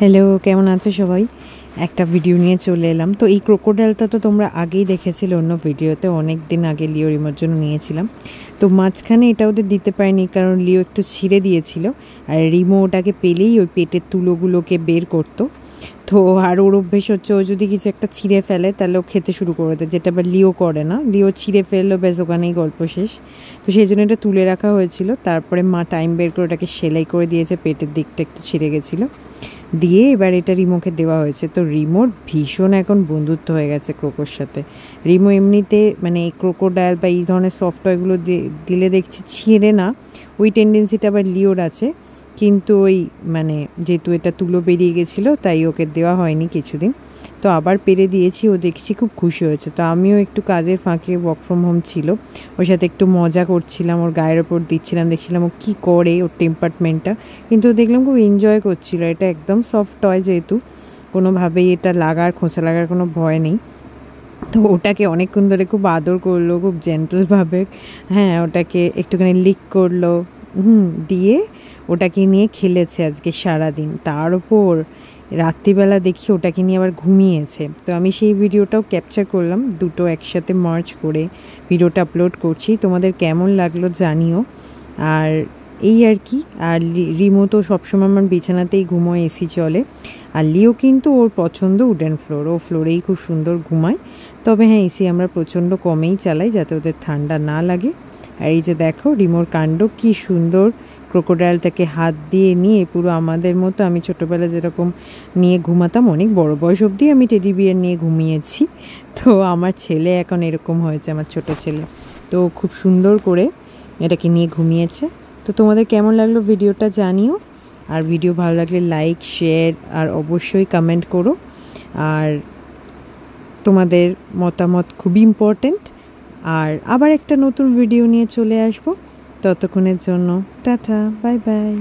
Hello, কেমন আছো সবাই? একটা ভিডিও নিয়ে চলে এলাম। তো এই ক্রোকোডাইলটা তো তোমরা আগেই দেখেছিলে অন্য ভিডিওতে, অনেক দিন আগে লিও রিমোর জন্য নিয়েছিলাম। তো মাঝখানে এটা ওদের দিতে পারিনি কারণ লিও একটু ছিঁড়ে দিয়েছিল, আর রিমো ওটাকে পেলেই ওই পেটের তুলোগুলোকে বের করতো। তো আর ওর অভ্যেস হচ্ছে ও যদি কিছু একটা ছিঁড়ে ফেলে তাহলে ও খেতে শুরু করে দেয়, যেটা আবার লিও করে না। লিও ছিঁড়ে ফেললো, ব্যাস ওখানেই গল্প শেষ। তো সেই জন্য এটা তুলে রাখা হয়েছিল। তারপরে মা টাইম বের করে ওটাকে সেলাই করে দিয়েছে, পেটের দিকটা একটু ছিঁড়ে গেছিলো, দিয়ে এবার এটা রিমোকে দেওয়া হয়েছে। তো রিমোর ভীষণ এখন বন্ধুত্ব হয়ে গেছে ক্রোকোর সাথে। রিমো এমনিতে মানে এই ক্রোকোডাইল বা এই ধরনের সফট টয়গুলো দিলে দেখছি ছিঁড়ে না, ওই টেন্ডেন্সিটা আবার লিওর আছে। কিন্তু ওই মানে যেহেতু এটা তুলো বেরিয়ে গেছিলো তাই ওকে দেওয়া হয়নি কিছুদিন। তো আবার পেরে দিয়েছি, ও দেখছি খুব খুশি হয়েছে। তো আমিও একটু কাজের ফাঁকে ওয়ার্ক ফ্রম হোম ছিল, ওর সাথে একটু মজা করছিলাম, ওর গায়ের ওপর দিচ্ছিলাম, দেখছিলাম ও কী করে, ওর টেম্পারমেন্টটা। কিন্তু দেখলাম খুব এনজয় করছিল। এটা একদম সফট টয়, যেহেতু কোনোভাবেই এটা খোঁচা লাগার কোনো ভয় নেই। তো ওটাকে অনেকক্ষণ ধরে খুব আদর করলো, খুব জেন্টলভাবে। হ্যাঁ, ওটাকে একটুখানি লিক করলো, দিয়ে ওটাকে নিয়ে খেলেছে আজকে সারাদিন। তার উপর রাত্রিবেলা দেখি ওটাকে নিয়ে আবার ঘুমিয়েছে। তো আমি সেই ভিডিওটাও ক্যাপচার করলাম, দুটো একসাথে মার্চ করে ভিডিওটা আপলোড করছি। তোমাদের কেমন লাগলো জানিও। আর এই আর কি। আর রিমো তো সবসময় আমার বিছানাতেই ঘুমোয়, এসি চলে। আর লিও কিন্তু ওর পছন্দ উডেন ফ্লোর, ও ফ্লোরেই খুব সুন্দর ঘুমায়। তবে হ্যাঁ, এসি আমরা প্রচণ্ড কমেই চালাই যাতে ওদের ঠান্ডা না লাগে। আর এই যে দেখো রিমোর কাণ্ড, কি সুন্দর ক্রোকোডাইলটাকে হাত দিয়ে নিয়ে, পুরো আমাদের মতো আমি ছোটোবেলা যেরকম নিয়ে ঘুমাতাম, অনেক বড় বয়স অবধি আমি টেডি বিয়ার নিয়ে ঘুমিয়েছি। তো আমার ছেলে এখন এরকম হয়েছে, আমার ছোট ছেলে। তো খুব সুন্দর করে এটাকে নিয়ে ঘুমিয়েছে। তো তোমাদের কেমন লাগলো ভিডিওটা জানিও। আর ভিডিও ভালো লাগলে লাইক, শেয়ার আর অবশ্যই কমেন্ট করো। আর তোমাদের মতামত খুবই ইম্পর্টেন্ট। আর আবার একটা নতুন ভিডিও নিয়ে চলে আসবো। ততক্ষণের জন্য টাটা, বাই বাই।